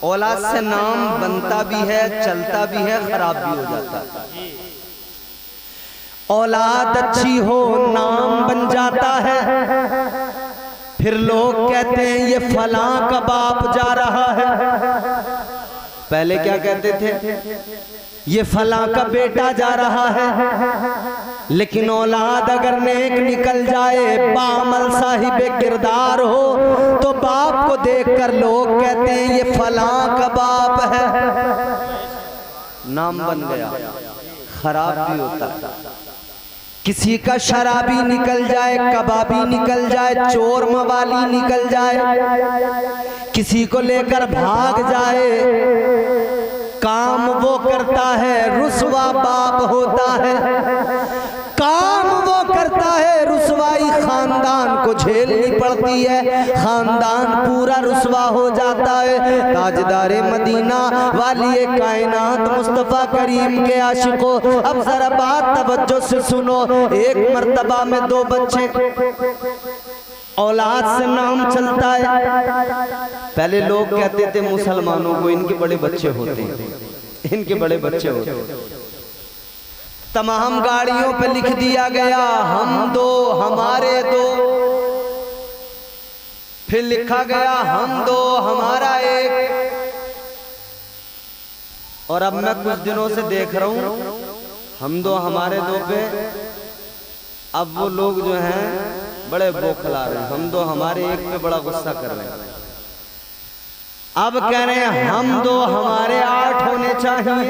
औलाद से नाम बनता भी है, चलता भी है, खराब भी हो जाता है। औलाद अच्छी हो नाम बन जाता है, फिर लोग कहते हैं ये फलां का बाप जा रहा है। पहले क्या कहते थे? ये फलां का बेटा जा रहा है। लेकिन औलाद अगर नेक निकल जाए, बामल साहिब किरदार हो, तो बाप को देखकर लोग कहते हैं ये फलां का बाप है। नाम बन गया, खराब भी होता है। किसी का शराबी निकल जाए, कबाबी निकल जाए, चोर मवाली निकल जाए, किसी को लेकर भाग जाए, काम वो करता है, रुसवा बाप होता है। काम वो करता है, रुसवाई खानदान को झेलनी पड़ती है, खानदान पूरा रुसवा हो जाता है। ताजदारे मदीना वाली कायनात मुस्तफा करीम के आशिकों, अब जरा बात तवज्जो से सुनो। एक मर्तबा में 2 बच्चे, औलाद से नाम चलता है। पहले लोग कहते थे मुसलमानों को इनके बड़े बच्चे होते हैं, इनके बड़े बच्चे होते हैं। तमाम गाड़ियों पे लिख दिया गया हम 2 हमारे 2, फिर लिखा गया हम 2 हमारा 1। और अब मैं कुछ दिनों से देख रहा हूं हम 2 हमारे 2 पे अब वो लोग जो हैं बड़े बौखला रहे हैं। हम 2 हमारे 1 पे बड़ा गुस्सा कर रहे हैं। अब कह रहे हैं हम 2 हमारे 8 होने चाहिए।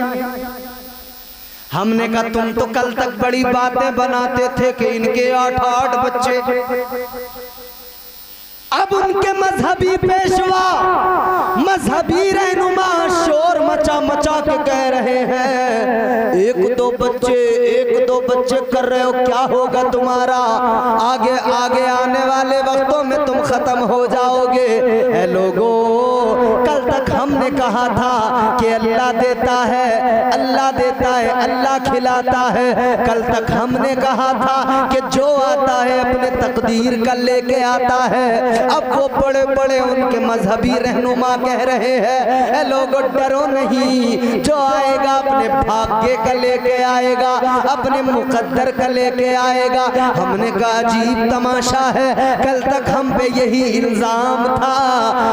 हमने कहा तुम तो कल तक बड़ी बातें बनाते थे कि इनके 8 बच्चे। अब उनके मजहबी पेशवा, मजहबी रहनुमा शोर मचा मचा के कह रहे हैं 1-2 बच्चे, 1-2 बच्चे कर रहे हो, क्या होगा तुम्हारा? आगे आगे आने वाले वक्तों में तुम खत्म हो जाओगे। ऐ लोगों, कल तक हमने कहा था कि अल्लाह देता है, अल्लाह देता है, अल्लाह खिलाता है। कल तक हमने कहा था कि जो आता है अपने तकदीर का लेके आता है। अब वो बड़े बड़े उनके मजहबी रहनुमा कह रहे हैं लोगों डरो नहीं, जो आएगा अपने भाग्य का लेके आएगा, अपने मुकद्दर का लेके आएगा। हमने कहा अजीब तमाशा है, कल तक हम पे यही इल्जाम था,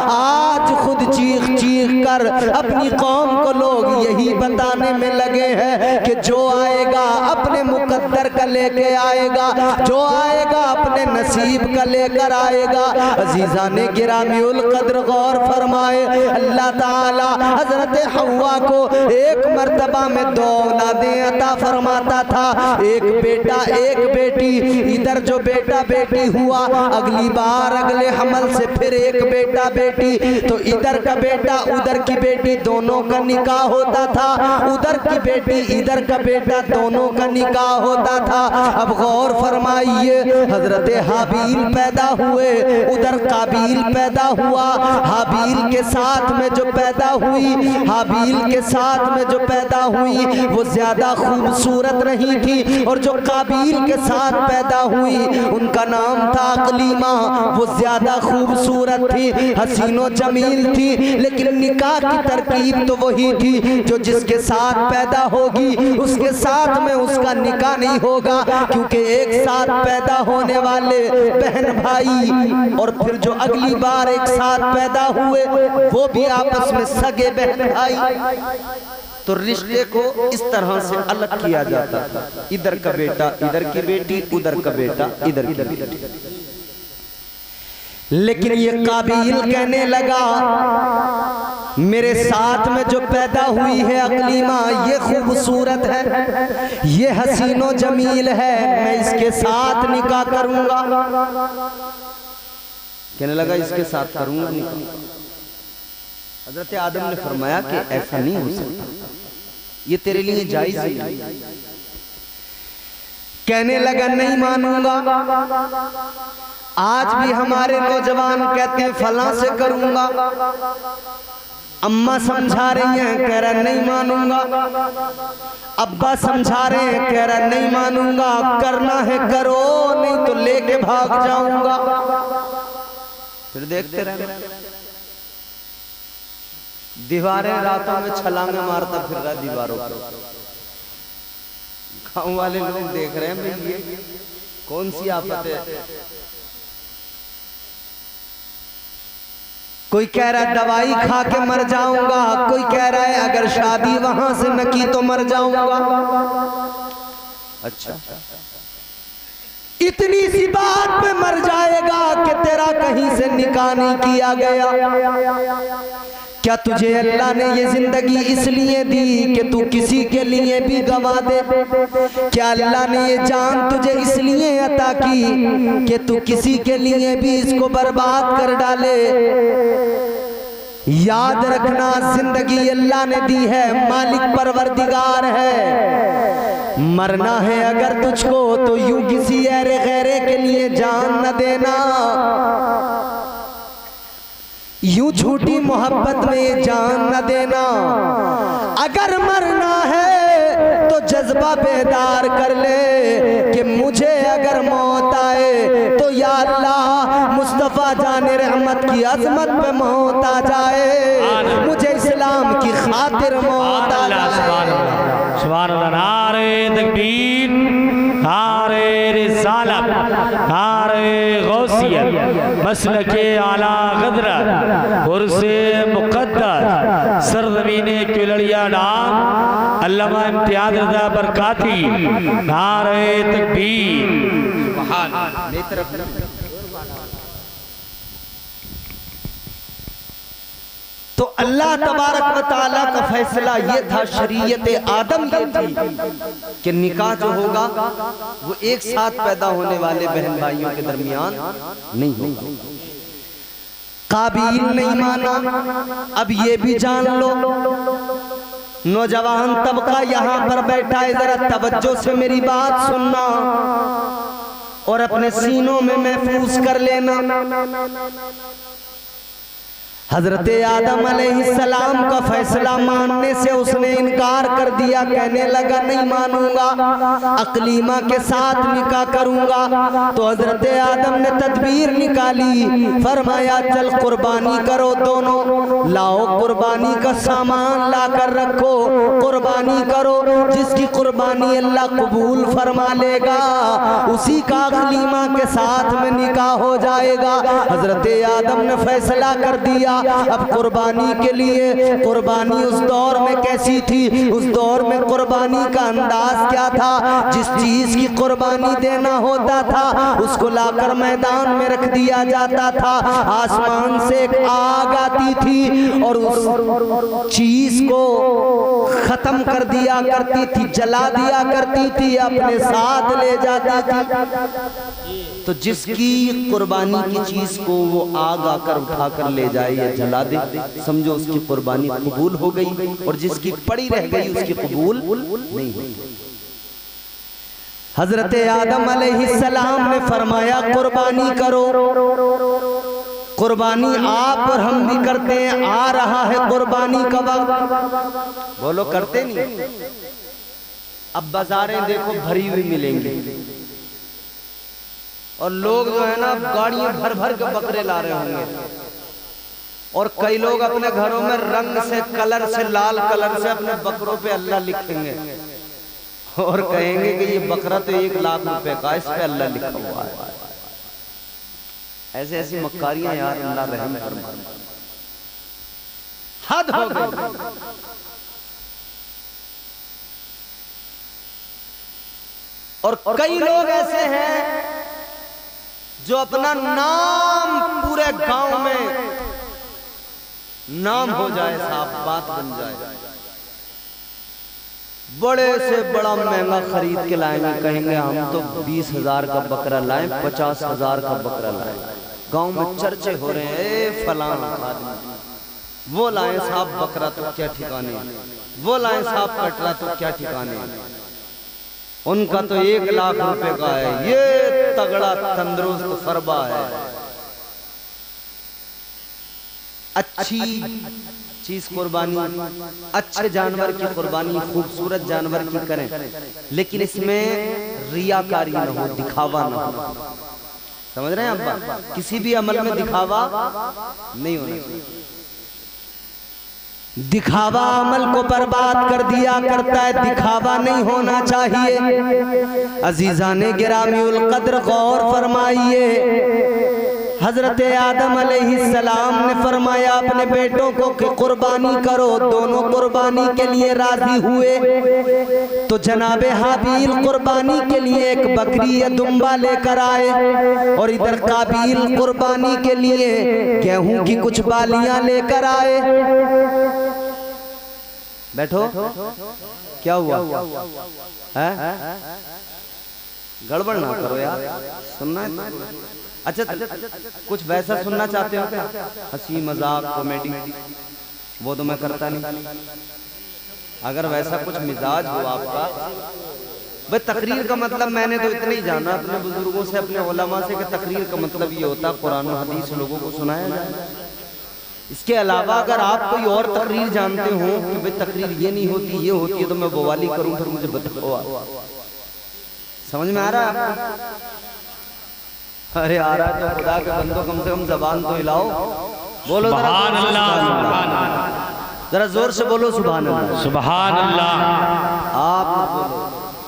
आज खुद चीख चीख कर अपनी कौम को लोग यही बताने में लगे हैं कि जो आएगा अपने मुकद्दर का लेके आएगा, जो आएगा अपने नसीब का लेकर आएगा। अजीज़ाने गिरामीउल कद्र गौर फरमाए, अल्लाह ताला हजरत हव्वा को एक मर्तबा में 2 औलादें अता फरमाता था, एक बेटा एक बेटी। इधर जो बेटा बेटी हुआ, अगली बार अगले हमल से फिर एक बेटा बेटी, तो इधर का बेटा उधर की बेटी दोनों का निकाह होता था, उधर की बेटी इधर का बेटा दोनों का निकाह होता था। अब गौर फरमाइए, हजरत हाबील पैदा हुए, उधर काबील पैदा हुआ। हाबील के साथ में जो पैदा हुई, हाबील के साथ में जो पैदा हुई वो ज्यादा खूबसूरत नहीं थी, और जो काबील के साथ पैदा हुई उनका नाम था अकलीमा, वो ज्यादा खूबसूरत थी, हसीनो जमील थी। लेकिन निकाह की तरकीब तो वही थी, जो जिसके साथ पैदा होगी उसके साथ में उसका निकाह नहीं होगा, क्योंकि एक साथ पैदा होने वाले बहन भाई और फिर जो अगली बार एक साथ पैदा हुए वो भी आपस में सगे बहन भाई, तो रिश्ते को इस तरह से अलग किया जाता था। इधर का बेटा इधर की बेटी, उधर का बेटा इधर की बेटी। लेकिन ये काबील कहने लगा मेरे साथ में जो पैदा हुई है अकलीमा, ये खूबसूरत है, ये हसीनो जमील है, मैं इसके साथ निकाह करूंगा। कहने लगा इसके साथ करूंगा निकाह। हजरत आदम ने फरमाया कि ऐसा नहीं हो सकता, ये तेरे लिए जायज है। कहने लगा नहीं मानूंगा। आज भी हमारे नौजवान कहते हैं फलां से करूंगा, अम्मा समझा रही हैं, कह रहा नहीं मानूंगा, अब्बा समझा रहे हैं, कह रहा नहीं मानूंगा, करना है करो नहीं तो लेके भाग जाऊंगा। फिर देखते रहना, दीवारें रातों में छलांगे मारता फिर रहा दीवारों पर। गाँव वाले लोग देख रहे हैं भाई ये कौन सी आफत है। कोई कह रहा है दवाई खा के मर जाऊंगा, कोई कह रहा है अगर शादी वहां से न की तो मर जाऊंगा। अच्छा, इतनी सी बात पे मर जाएगा कि तेरा कहीं से निकाह नहीं किया गया। क्या तुझे अल्लाह ने ये जिंदगी इसलिए दी कि तू किसी के लिए भी गवा दे? क्या अल्लाह ने ये जान तुझे इसलिए अता की कि तू किसी के लिए भी इसको बर्बाद कर डाले? याद रखना, जिंदगी अल्लाह ने दी है, मालिक परवरदिगार है। मरना है अगर तुझको तो यूं किसी ऐरे गैरे के लिए जान न देना, यूं झूठी मोहब्बत में जान न देना। अगर मरना है तो जज्बा बेदार कर ले कि मुझे अगर मौत आए तो या अल्लाह मुस्तफा जाने रहमत की अजमत पे मौत आ जाए, मुझे इस्लाम की खातिर मौत आ जाए। सुभान अल्लाह। नारे तकबीर, नारे रिसालत, नारे गौसियत, मसलके आला क़दरत, उर्से मुक़द्दस, सरज़मीने क्युलड़िया नाम अल्लामा इम्तियाज़ रज़ा बरकाती। नारे तकबीर। तो अल्लाह तबारक व तआला का फैसला ये था, शरीयत आदम ये थी कि निकाह जो होगा वो एक साथ पैदा होने वाले बहन भाइयों के दरमियान नहीं होगा। काबिल नहीं माना। अब ये भी जान लो, नौजवान तबका यहाँ पर बैठा है, जरा तवज्जो से मेरी बात सुनना और अपने सीनों में महफूज कर लेना। हजरत आदम अलैहिस्सलाम का फैसला मानने से उसने इनकार कर दिया, कहने लगा नहीं मानूंगा, अकलीमा के साथ निकाह करूंगा। तो हजरत आदम ने तदबीर निकाली, फरमाया चल कुर्बानी करो, दोनों लाओ कुर्बानी का सामान ला कर रखो, कुर्बानी करो, जिसकी कुर्बानी अल्लाह कबूल फरमा लेगा उसी का अकलीमा के साथ में निकाह हो जाएगा। हजरत आदम ने फैसला कर दिया। अब कुर्बानी के लिए, कुर्बानी उस दौर में कैसी थी? उस दौर में कुर्बानी का अंदाज क्या था? जिस चीज की कुर्बानी देना होता था उसको लाकर मैदान में रख दिया जाता था, आसमान से एक आग आती थी और उस चीज को खत्म कर दिया करती थी, जला दिया करती थी, अपने साथ ले जाती थी। तो जिसकी कुर्बानी की चीज को वो आग आकर उठाकर ले जाए या जला दे, समझो उसकी कुर्बानी कबूल हो गई, और जिसकी पड़ी रह गई उसकी कबूल नहीं हुई। हजरत आदम अलैहिस्सलाम ने फरमाया कुर्बानी करो। कुर्बानी आप और हम भी करते हैं, आ रहा है कुर्बानी का वक्त, बोलो करते नहीं? अब बाजारें देखो भरी हुई मिलेंगी और लोग जो है ना गाड़ियां भर भर के बकरे ला रहे होंगे, और कई लोग अपने घरों में रंग से, कलर से, लाल कलर से अपने बकरों पे अल्लाह लिखेंगे और कहेंगे कि ये बकरा तो 1 लाख रुपए का, इस पे अल्लाह लिखा हुआ है। ऐसी ऐसी मक्कारियां यार, अल्लाह रहम फरमाए, हद हो गई। और कई लोग ऐसे हैं जो अपना नाम पूरे गांव में नाम हो जाए, साफ बात बन जाए, बड़े से बड़ा महंगा खरीद के लाएंगे, कहेंगे हम तो 20,000 का बकरा लाएं, 50,000 का बकरा लाएं। गांव में चर्चे हो रहे हैं, फलाना आदमी वो लाएं साहब बकरा तो क्या ठिकाने, वो लाएं साहब कटरा तो क्या ठिकाने, उनका तो 1 लाख रुपए का है, ये तगड़ा तंदुरुस्त फरबा है। अच्छी चीज कुर्बानी, अच्छे जानवर की कुर्बानी, खूबसूरत जानवर की करें, लेकिन इसमें रियाकारी न हो, दिखावा न हो। समझ रहे हैं आप? किसी भी अमल में दिखावा नहीं होना चाहिए। दिखावा अमल को बर्बाद कर दिया करता है, दिखावा नहीं होना चाहिए। अजीजाने गिरामीउल कद्र गौर फरमाइए, हजरत आदम अलैहिस्सलाम ने फरमाया अपने बेटों को कि कुर्बानी करो, दोनों कुर्बानी के लिए राजी हुए। तो जनाबे हाबील कुर्बानी के लिए एक बकरी या दुम्बा लेकर आए और इधर काबील कुर्बानी के लिए गेहूं की कुछ बालियां लेकर आए। बैठो, क्या हुआ है? गड़बड़ ना करो यार, सुनना है। अच्छा, कुछ वैसा सुनना चाहते हो क्या? हंसी मजाक कॉमेडी वो तो मैं करता नहीं। अगर वैसा कुछ मिजाज हो आपका, भाई तकरीर का मतलब मैंने तो इतना ही जाना अपने बुजुर्गों से, अपने उलमा से, कि तकरीर का मतलब ये होता है कुरान और हदीस लोगों को सुनाया जाए। इसके अलावा अगर आप कोई और तकरीर जानते हो कि भाई तकरीर ये नहीं होती ये होती है, तो मैं बवाली करूं, फिर मुझे बताओ। समझ में आ रहा है आपको? अरे आ रहा है तो खुदा के बंदो कम से कम जबान तो हिलाओ, बोलो सुभान अल्लाह, जरा जोर से बोलो सुभान अल्लाह, सुभान अल्लाह।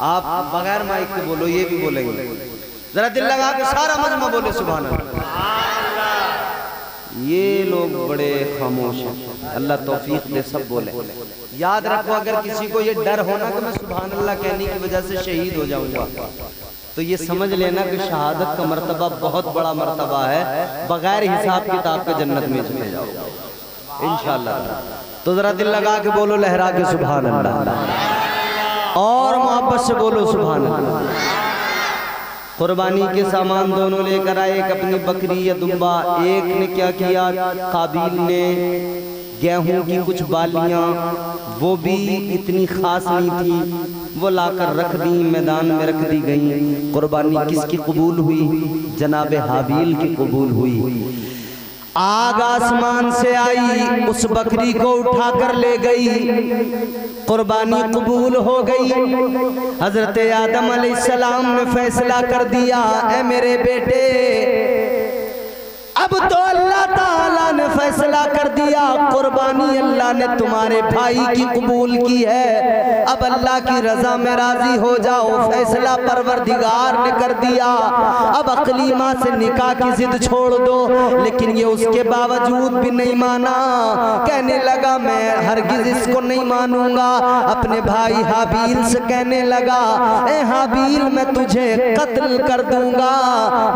आप बगैर माइक के बोलो, ये भी बोलेंगे। जरा दिल लगा के सारा मजमा बोले सुभान अल्लाह। ये लोग बड़े खामोश हैं, अल्लाह तौफीक दे सब बोले। याद रखो, अगर किसी को ये डर होना कि मैं सुभान अल्लाह कहने की वजह से शहीद हो जाऊंगा, तो ये समझ लेना कि शहादत का मर्तबा बहुत बड़ा मर्तबा है, बगैर हिसाब किताब के जन्नत में चले जाओगे इंशाअल्लाह। तो जरा दिल लगा के बोलो, लहरा के सुभान अल्लाह, और मोहब्बत से बोलो सुभान अल्लाह। कुर्बानी के सामान दोनों लेकर आए, एक अपनी बकरी या दुम्बा। एक ने क्या किया, काबिल ने गेहूं की कुछ बालियां, वो भी इतनी खास नहीं थी, वो लाकर रख दी, मैदान में रख दी गई। कुर्बानी किसकी कबूल हुई? जनाबे हाबील की कबूल हुई। आग आसमान से आई, उस बकरी को उठाकर ले गई, कुर्बानी कबूल हो गई। हजरत आदम अलैहिस्सलाम ने फैसला कर दिया, ऐ मेरे बेटे, अब तो अल्लाह ताला ने फैसला कर दिया, कुर्बानी अल्लाह ने तुम्हारे भाई की कबूल की है, अब अल्लाह की रजा में राजी हो जाओ। फैसला परवरदिगार ने कर दिया। अब अकली माँ से निकाह की जिद छोड़ दो, लेकिन ये उसके बावजूद भी नहीं माना। कहने लगा मैं हरगिज इसको नहीं मानूंगा। अपने भाई हाबील से कहने लगा, ए हाबील, मैं तुझे कत्ल कर दूंगा,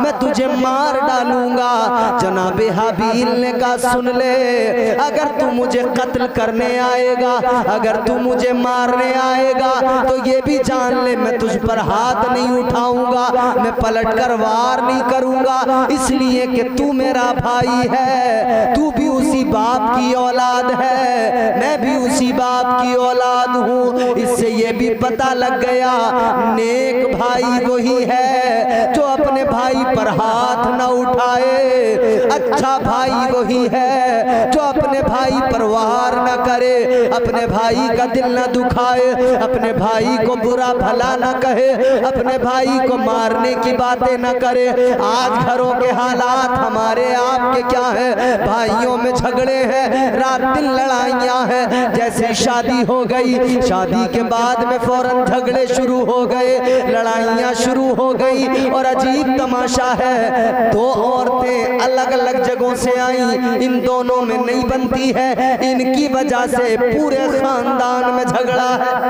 मैं तुझे मार डालूंगा। जनाबे हाबील ने कहा, सुन ले, अगर तू मुझे कत्ल करने आएगा, अगर तू मुझे मारने आएगा, तो ये भी जान ले मैं तुझ पर हाथ नहीं उठाऊंगा, मैं पलट कर वार नहीं करूंगा, इसलिए कि तू मेरा भाई है, तू भी उसी बाप की औलाद है, मैं भी उसी बाप की औलाद हूँ। इससे ये भी पता लग गया, नेक भाई वही है जो अपने भाई पर हाथ न उठाए, अच्छा भाई वही है जो अपने भाई पर वार न करे, अपने भाई का दिल न दुखाए, अपने भाई को बुरा भला न कहे, अपने भाई को मारने की बातें न करे। आज घरों के हालात हमारे आपके क्या है, भाइयों में झगड़े हैं, रात दिन लड़ाइयाँ हैं। जैसे शादी हो गई, शादी के बाद में फौरन झगड़े शुरू हो गए, लड़ाइयाँ शुरू हो गई। और अजीब तमाशा है, दो औरतें अलग अलग जगहों से आई, इन दोनों में नहीं बनती है, इनकी वजह से पूरे खानदान में झगड़ा है।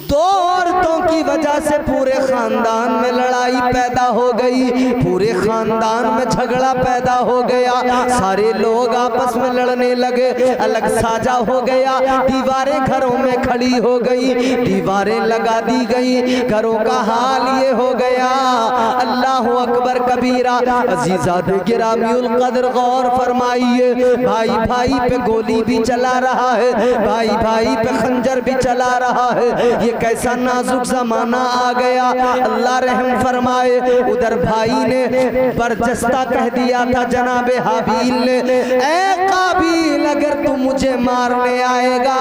दो औरतों की वजह से पूरे खानदान में लड़ाई पैदा हो गई, पूरे खानदान में झगड़ा पैदा हो गया, सारे लोग आपस में लड़ने लगे, अलग साझा हो गया, दीवारें घरों में खड़ी हो गई, दीवारें लगा दी गई, घरों का हाल ये हो गया। अल्लाह अकबर कबीरा। अजीज़ाने गिरामीउल कद्र गौर फरमाइए, भाई भाई पे गोली भी चला रहा है, भाई भाई पे खंजर भी चला रहा है, ये कैसा नाजुक जमाना आ गया। अल्लाह रहम फरमाए। उधर भाई ने बरजस्ता कह दिया था जनाबे हाबील ने, ए काबिल, अगर तुम मुझे मारने आएगा,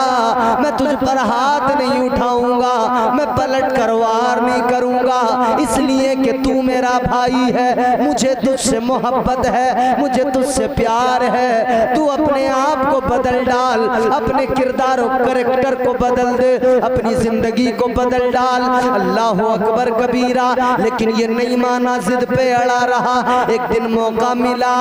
मैं तुझ पर हाथ नहीं उठाऊंगा, मैं पलट कर वार नहीं करूंगा, इसलिए कि तू मेरा भाई है, मुझे तुझसे मोहब्बत है, मुझे तुझसे प्यार है। तू अपने आप को बदल डाल, अपने किरदार और कैरेक्टर को बदल दे, अपनी जिंदगी को बदल डाल। अल्लाह अकबर कबीरा। लेकिन ये नहीं माना, जिद पे अड़ा रहा। एक दिन मौका मिला,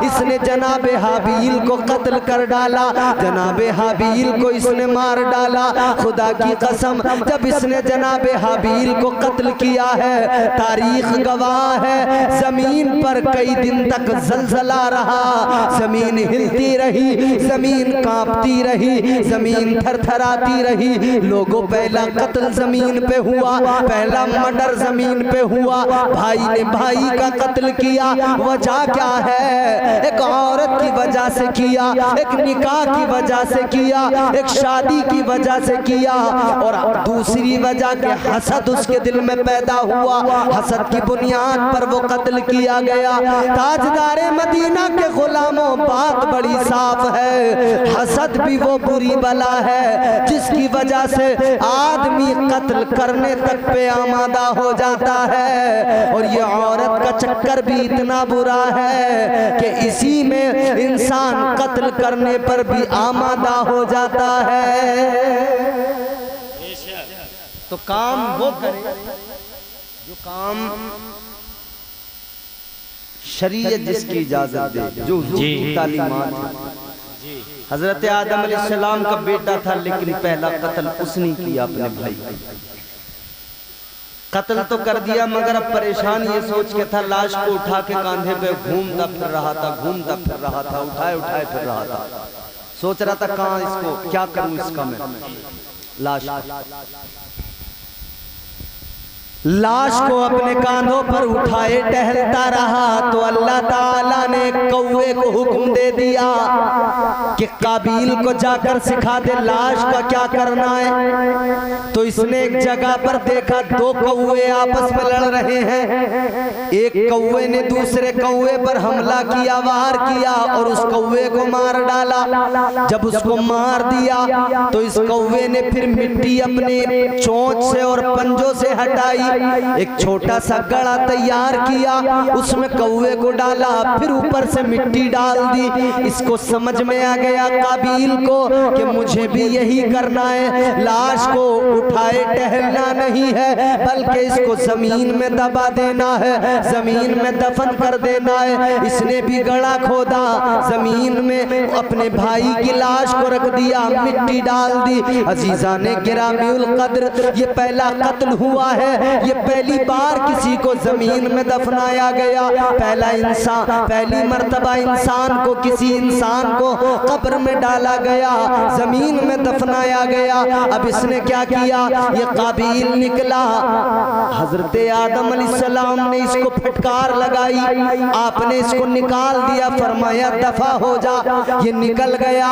इसने जनाबे हाबील को कत्ल कर डाला, जनाबे हाबील को इसने मार डाला। खुदा की कसम, जब इसने जनाबे हाबील को कत्ल किया है, तारीख गवाह है, जमीन पर कई दिन तक जलजला रहा, जमीन हिलती रही, जमीन कांपती रही, जमीन थरथराती रही। लोगों, पहला कत्ल जमीन पे हुआ, पहला मर्डर जमीन पे हुआ। भाई ने भाई का कत्ल किया, वजह क्या है? एक औरत की वजह से किया, एक निकाह की वजह से किया, एक शादी की वजह से किया, और दूसरी वजह के हसद उसके दिल में पैदा हुआ, हसद की बुनियाद पर वो कत्ल किया गया। ताजदारे मदीना के गुलामों, बात बड़ी साफ है, हसद भी वो बुरी बला है जिसकी वजह से आदमी कत्ल करने तक पे आमादा हो जाता है। और ये औरत का चक्कर भी इतना बुरा है कि इसी में इंसान कत्ल करने पर भी आमादा हो जाता है। तो काम वो करे जो काम शरीयत जिसकी इजाजत दे, जो हुजूर की तालीमात है। हजरत आदम अलैहिस्सलाम का बेटा था, लेकिन पहला कत्ल उसने किया अपने भाई। कत्ल तो कर दिया, मगर अब परेशान ये सोच के था, लाश को उठा के कांधे पे घूमता फिर रहा था, घूमता फिर रहा था, उठाए उठाए फिर रहा था। सोच रहा था कहाँ इसको, क्या करूं इसका मैं। लाश को अपने कांधों पर उठाए टहलता रहा, तो अल्लाह ताला ने कौवे को हुक्म दे दिया कि काबिल को जाकर सिखा दे लाश का क्या करना है। तो इसने एक जगह पर देखा, दो कौवे आपस में लड़ रहे हैं। एक कौवे ने दूसरे कौवे पर हमला किया, वार किया और उस कौवे को मार डाला। जब उसको मार दिया तो इस कौवे ने फिर मिट्टी अपने चोंच से और पंजों से हटाई, एक छोटा सा गड़ा तैयार किया, उसमें कौवे को डाला, फिर ऊपर से मिट्टी डाल दी। इसको समझ में आ गया काबिल को कि मुझे भी यही करना है, लाश को उठाए टहलना नहीं है, बल्कि इसको जमीन में दबा देना है, जमीन में दफन कर देना है। इसने भी गड़ा खोदा, जमीन में अपने भाई की लाश को रख दिया, मिट्टी डाल दी। अजीजा ने गिरामीउल कद्र, ये पहला कत्ल हुआ है, ये पहली बार किसी को जमीन में दफनाया गया, पहला इंसान, पहली मर्तबा इंसान को, किसी इंसान को कब्र में डाला गया, जमीन में दफनाया गया। अब इसने क्या किया, ये काबिल निकला, हजरत आदम अलैहिस्सलाम ने इसको फटकार लगाई, आपने इसको निकाल दिया, फरमाया दफा हो जा। ये निकल गया,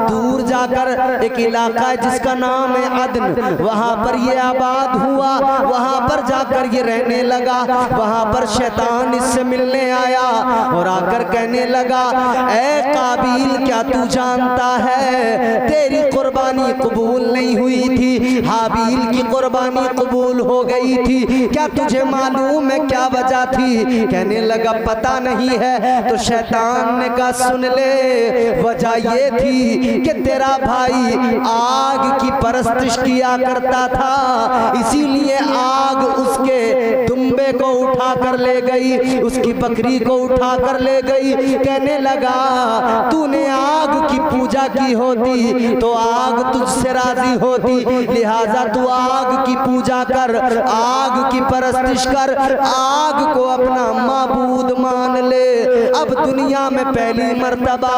दूर जाकर एक इलाका है जिसका नाम है अदन, वहां पर ये आबाद हुआ, वहां पर जाकर ये रहने लगा। वहां पर शैतान इससे मिलने आया और आकर कहने लगा, ऐ काबिल, क्या तू जानता है तेरी कुर्बानी कबूल नहीं हुई थी, हाबील की कुर्बानी कबूल हो गई थी, क्या तुझे मालूम है क्या वजह थी? कहने लगा पता नहीं है। तो शैतान ने कहा सुन ले, वजह ये थी कि तेरा भाई आग की परस्तिश किया करता था, इसीलिए आग उसके दुम्बे को उठा कर ले गई, उसकी बकरी को उठा कर ले गई। कहने लगा तूने आग की पूजा की होती तो आग तुझसे राजी होती, लिहाजा तू आग की पूजा कर, आग की परस्तिश कर, आग को अपना माबूद मान ले। अब दुनिया में पहली मर्तबा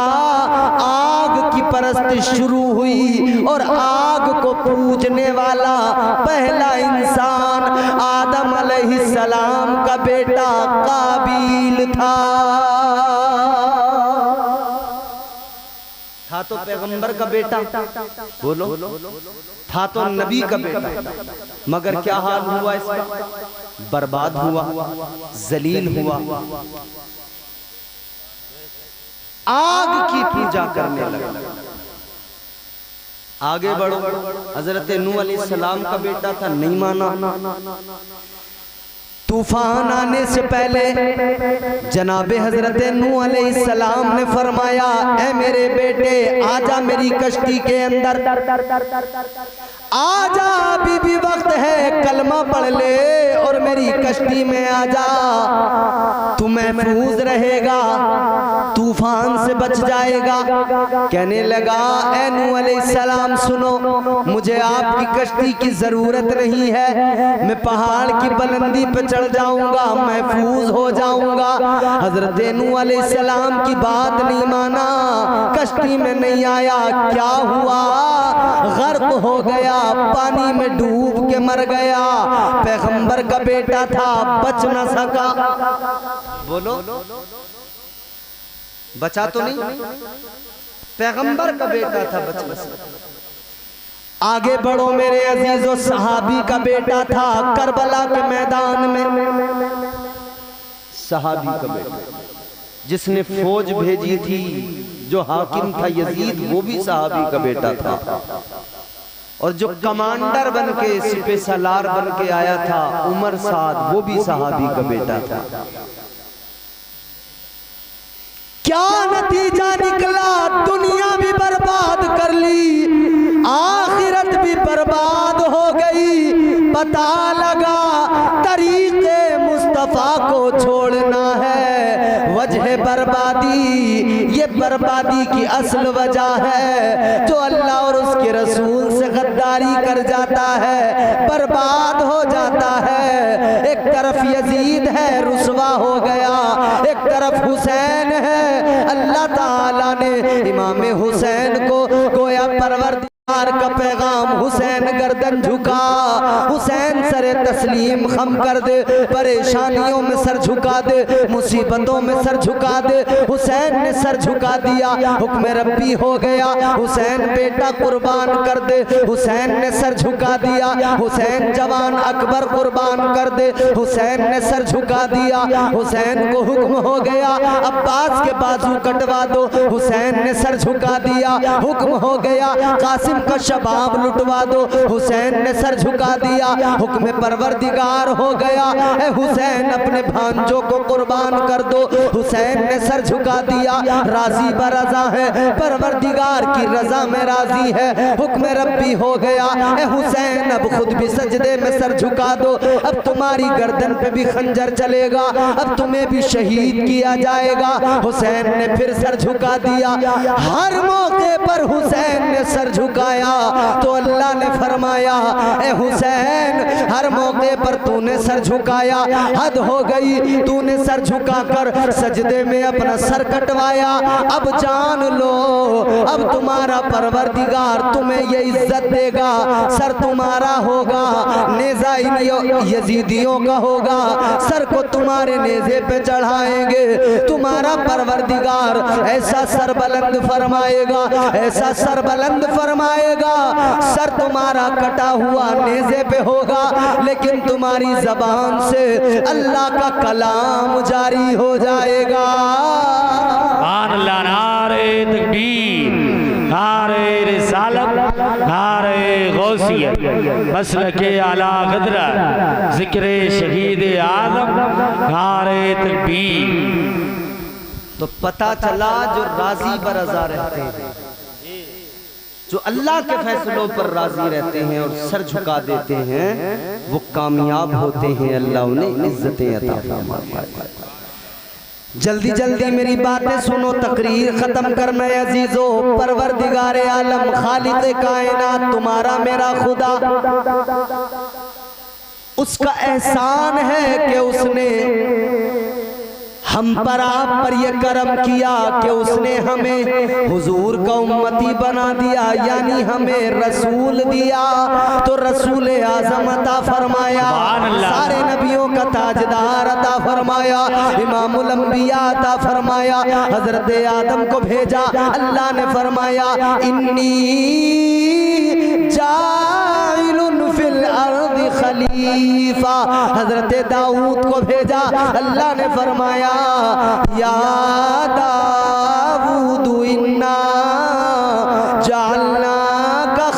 आग की परस्तिश शुरू हुई और आग को पूजने वाला पहला इंसान आदम अलैहिस्सलाम का बेटा काबिल था तो पैगंबर का बेटा, बोलो, था तो नबी का बेटा, मगर क्या हाल हुआ इसका? बर्बाद हुआ, जलील हुआ, आग की पूजा करने लगा। आगे बढ़ो। हजरत नूह अलैहिस्सलाम का बेटा था, नहीं माना। तूफान आने से पहले जनाबे हजरत नूह अलैहिस्सलाम ने फरमाया, ऐ मेरे बेटे आजा मेरी कश्ती के अंदर, आजा अभी भी वक्त है, कलमा पढ़ ले और मेरी कश्ती में आजा, तू महफूज रहेगा, तूफान से बच जाएगा। कहने लगा, ऐ नूह अलैहिस्सलाम सुनो, मुझे आपकी कश्ती की जरूरत नहीं है, मैं पहाड़ की बुलंदी पे चढ़ जाऊंगा, महफूज हो जाऊंगा। हजरत नूह अलैहिस्सलाम की बात नहीं माना, कश्ती में नहीं आया। क्या हुआ? गर्क हो गया, पानी में डूब के मर गया। पैगंबर का बेटा था, बच न सका। बोलो, बचा तो नहीं? पैगंबर का बेटा था, बच न सका। आगे बढ़ो मेरे अजीजों, सहाबी का बेटा था, करबला के मैदान में सहाबी का बेटा, जिसने फौज भेजी थी, जो हाकिम था यजीद, वो भी सहाबी का बेटा था। और जो कमांडर बन के, सिपह सालार बन के आया था, उमर साद, वो भी सहाबी का बेटा था। क्या नतीजा निकला? दुनिया भी बर्बाद कर ली, आखिरत भी बर्बाद हो गई। पता लगा तरीके मुस्तफा को छोड़ना है वजह बर्बादी। ये बर्बादी की असल वजह है, जो अल्लाह और उसके रसूल से गद्दारी कर जाता है, बर्बाद हो जाता है। एक तरफ यजीद है, रुसवा हो गया, एक तरफ हुसैन है। अल्लाह ताला ने इमाम हुसैन को गोया परवरदिगार का पैगाम, हुसैन गर्दन झुका, हुसैन सरे तस्लीम खम कर दे, परेशानियों में सर झुका दे, मुसीबतों में सर झुका दे। हुसैन ने सर झुका दिया, हुक्म रब्बी हो गया, हुसैन बेटा कुर्बान कर दे। हुसैन ने सर झुका दिया, हुसैन जवान अकबर कुर्बान कर दे। हुसैन ने सर झुका दिया, हुसैन को हुक्म हो गया अब्बास के बाजू कटवा दो। हुसैन ने सर झुका दिया, हुक्म हो गया कासिम का शबाब लुटवा दो। हुसैन ने सर झुका दिया, हुक्म परवरदिगार हो गया, ए हुसैन अपने भांजों को कुर्बान कर दो। हुसैन ने सर झुका दिया, राजी बरजा है, परवरदिगार की रजा में राजी है, हुक्म रब्बी हो गया। ए हुसैन अब खुद भी सजदे में सर झुका दो, अब तुम्हारी गर्दन पे भी खंजर चलेगा, अब तुम्हें भी शहीद किया जाएगा। हुसैन ने फिर सर झुका दिया। हर मौके पर हुसैन ने सर झुकाया तो अल्लाह ने फरमाया, ए हुसैन हर मौके पर तूने सर झुकाया, हद हो गई, तूने सर झुकाकर सजदे में अपना सर कटवाया। अब जान लो, अब तुम्हारा परवरदिगार तुम्हें ये इज्जत देगा, सर तुम्हारा होगा, नेज़ा यजीदियों का होगा, सर को तुम्हारे नेज़े पे चढ़ाएंगे। तुम्हारा परवरदिगार ऐसा सर बुलंद फरमाएगा, ऐसा सर बुलंद फरमाएगा, सर तुम्हारा कटा हुआ नेज़े पे होगा, लेकिन तुम्हारी जबान से अल्लाह का कलाम जारी हो जाएगा। नारे तकबीर, नारे रिसालत, नारे गौसियत, मसलके आला क़द्र, ज़िक्र शहीद आज़म, नारे तकबीर। तो पता चला जो राजी बरज़ा रहते हैं, जो अल्लाह के फैसलों पर राजी रहते हैं और सर झुका देते हैं, वो कामयाब होते हैं, अल्लाह उन्हें इज्जतें अता फरमाता है। जल्दी जल्दी मेरी बातें सुनो, तकरीर खत्म करना है अजीजों। परवरदिगारे आलम, खालिक़े कायनात, तुम्हारा मेरा खुदा, उसका एहसान है कि उसने हम पर आप पर ये करम किया कि उसने हमें हुजूर का उम्मती बना दिया, यानी हमें रसूल दिया। तो रसूल आज़म अता फरमाया, सारे नबियों का ताजदार अता फरमाया, इमामुल अंबिया अता फरमाया। हजरत आदम को भेजा, अल्लाह ने फरमाया इन्नी जाइलुन फिल अर्दि खलीफा। हजरत दाऊद को भेजा, अल्लाह ने फरमाया या दाऊद इन्ना जालना का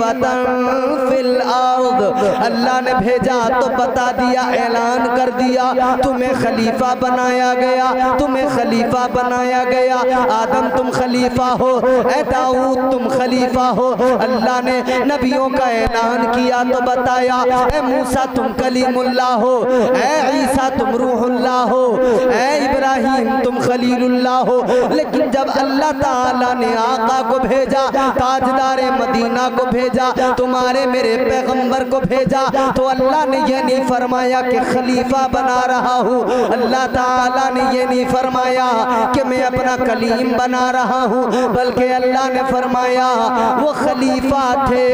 खलीफतन फिल अर्द, अल्लाह ने भेजा तो बता दिया, ऐलान कर दिया तुम्हें खलीफा बनाया गया, तुम्हें खलीफा बनाया गया। आदम तुम खलीफा हो, ए दाऊद तुम खलीफा हो। अल्लाह ने नबियों का ऐलान किया तो बताया, ए मूसा तुम कलीमुल्लाह हो, ए ईसा तुम रूहुल्लाह हो, ए इब्राहिम तुम खलीलुल्लाह हो। लेकिन जब अल्लाह ताला ने आका को भेजा, ताजदारे मदीना को भेजा, तुम्हारे मेरे पैगंबर को भेजा, तो अल्लाह ने ये नहीं फरमाया कि खलीफा बना रहा हूँ। अल्लाह ताला ने ये नहीं फरमाया कि मैं अपना कलीम बना रहा हूँ, बल्कि अल्लाह ने फरमाया वो खलीफा थे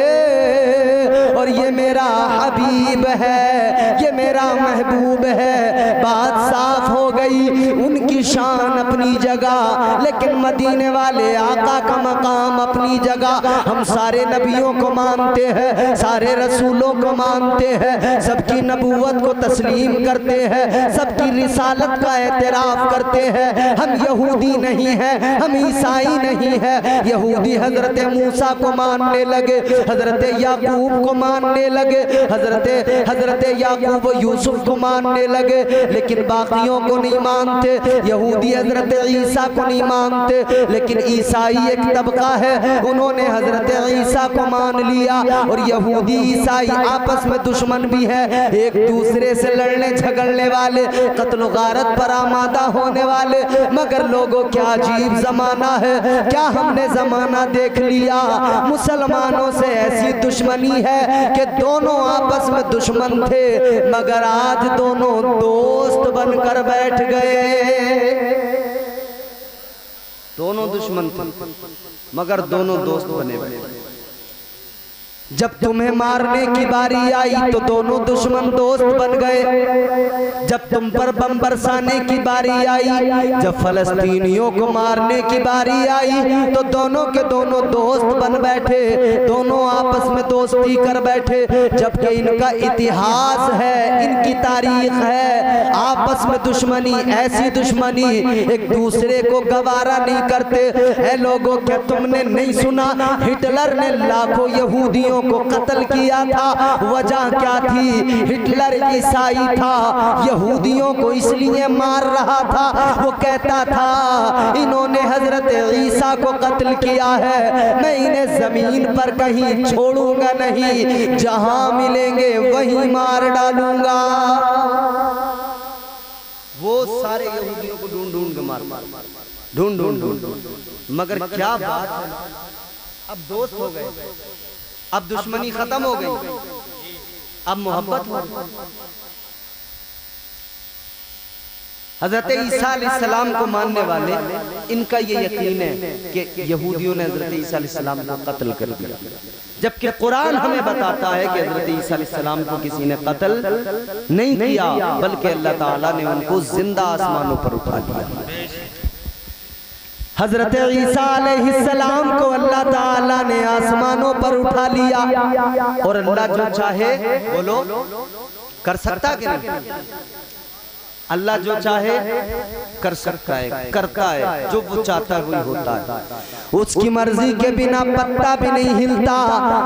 और ये मेरा हबीब है, ये मेरा महबूब है। बात साफ हो गई, उनकी शान अपनी जगह, लेकिन मदीने वाले आका का मकाम अपनी जगह। हम सारे नबियों को मानते हैं, सारे रसूलों को मानते हैं, सबकी नबूवत को तस्लीम करते हैं, सबकी रिसालत का एतराफ़ करते हैं। हम यहूदी नहीं हैं, हम ईसाई नहीं हैं। यहूदी हजरत मूसा को मानने लगे, हजरत याकूब को मानने लगे, हजरत याकूब यूसुफ को मानने लगे, लेकिन बाकियों को नहीं मानते। यहूदी हजरत ईसा को नहीं मानते, लेकिन ईसाई एक तबका है, उन्होंने हजरत ईसा को मान लिया। और यहूदी ईसाई आपस में दुश्मन भी है, एक दूसरे से लड़ने झगड़ने वाले, कत्ल गारत पर आमादा होने वाले। मगर लोगों क्या अजीब जमाना है, क्या हमने जमाना देख लिया। मुसलमानों से ऐसी दुश्मनी है कि दोनों आपस में दुश्मन थे, मगर आज दोनों दोस्त बनकर बैठ गए। दोनों दुश्मन थे मगर दोनों दोस्त बने बैठे। जब तुम्हें मारने की बारी आई तो दोनों दुश्मन दोस्त बन गए। जब तुम पर बम बरसाने की बारी आई, जब फलस्तीनियों को मारने की बारी आई, तो दोनों के दोनों दोस्त बन बैठे, दोनों आपस में दोस्ती कर बैठे। जबकि इनका इतिहास है, इनकी तारीख है, आपस में दुश्मनी, ऐसी दुश्मनी एक दूसरे को गवारा नहीं करते। ऐ लोगों, क्या तुमने नहीं सुना हिटलर ने लाखों यहूदियों को कत्ल किया था? वजह क्या थी? हिटलर ईसाई था, यहूदियों को इसलिए मार रहा था, वो कहता था इन्होंने हजरत ईसा को कत्ल किया है, मैं इन्हें जमीन पर कहीं छोड़ूंगा नहीं, जहां मिलेंगे वहीं मार डालूंगा। वो सारे यहूदियों को ढूंढ ढूंढ के मार ढूंढ। मगर क्या बात है, अब दोस्त हो गए, अब दुश्मनी खत्म हो गई, अब मोहब्बत हो गई। हजरत ईसा अलैहिस्सलाम को मानने वाले, इनका ये यकीन है कि यहूदियों ने हजरत ईसा अलैहिस्सलाम को कत्ल कर दिया, जबकि कुरान हमें बताता है कि हजरत ईसा अलैहिस्सलाम को किसी ने कत्ल नहीं किया, बल्कि अल्लाह ताला ने उनको जिंदा आसमानों पर उठा लिया। हजरत ईसा अलैहिस्सलाम को अल्लाह ताला ने आसमानों पर उठा लिया, और अल्लाह जो चाहे बोलो कर सकता कि नहीं? अल्लाह जो चाहे कर सकता है, करता है, जो वो चाहता है वही होता है। उसकी मर्जी के बिना पत्ता भी नहीं हिलता।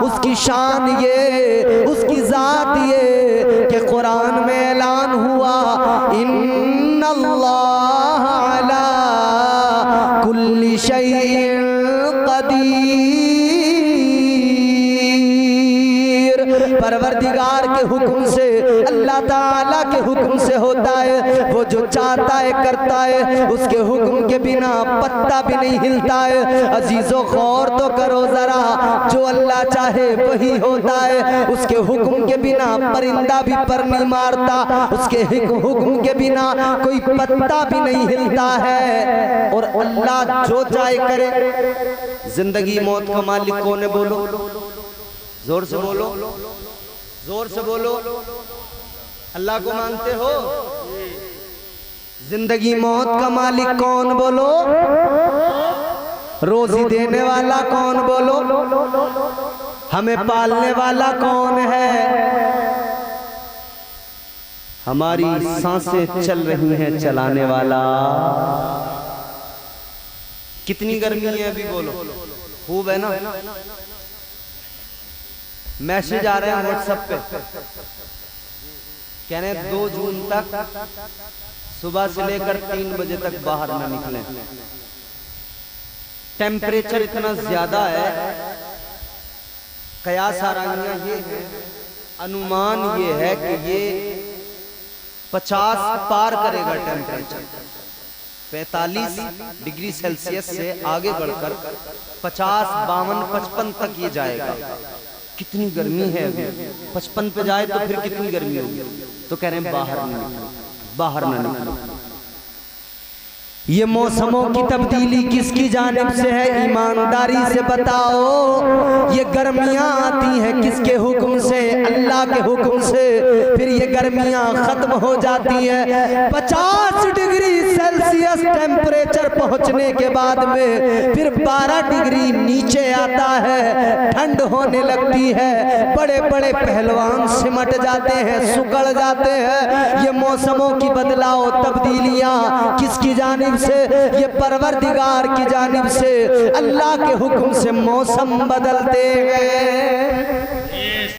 उसकी शान ये, उसकी जात ये कि कुरान में ऐलान हुआ, इन्नल्लाह अला कुल्ली शैइन कदीर। परवरदिगार के हुक्म से, अल्लाह ताला के हुक्म से होता है, वो जो चाहता है करता है, उसके हुक्म के बिना पत्ता भी नहीं हिलता है। अजीजों गौर तो करो जरा, जो अल्लाह चाहे वही होता है। उसके हुक्म के बिना परिंदा भी पर नहीं मारता, उसके हुक्म के बिना कोई पत्ता भी नहीं हिलता है। और अल्लाह जो चाहे करे। जिंदगी मौत का मालिक कौन है? बोलो, जोर से बोलो, जोर से बोलो। अल्लाह को मानते हो? जिंदगी मौत का मालिक कौन? बोलो। रोजी देने वाला कौन? बोलो। हमें पालने वाला कौन है? हमारी सांसें चल रही हैं, चलाने वाला। कितनी गर्मी है अभी? बोलो। खूब है ना? मैसेज आ रहे हैं व्हाट्सएप पे, कह रहे हैं 2 जून तक सुबह से लेकर 3 बजे तक बाहर न निकलें। टेम्परेचर इतना ज्यादा है, कयास आरानियां ये है, अनुमान ये है कि ये 50 पार करेगा टेम्परेचर। 45 डिग्री सेल्सियस से आगे बढ़कर 50, 52, 55 तक ये जाएगा। कितनी गर्मी है अभी, 55 पे जाए तो फिर कितनी गर्मी होगी। तो कह रहे हैं बाहर न निकलो, बाहर न निकलो। ये मौसमों की तब्दीली किसकी जानिब से है, ईमानदारी से बताओ। ये गर्मियां आती हैं किसके हुक्म से, अल्लाह के हुक्म से। फिर ये गर्मियां खत्म हो जाती हैं। 50 डिग्री सेल्सियस टेम्परेचर पहुंचने के बाद में फिर 12 डिग्री नीचे आता है, ठंड होने लगती है। बड़े बड़े पहलवान सिमट जाते हैं, सुकड़ जाते हैं। ये मौसमों की बदलाव तब्दीलियां किसकी जानिब से, ये परवरदिगार की जानिब से, अल्लाह के हुक्म से मौसम बदलते हैं।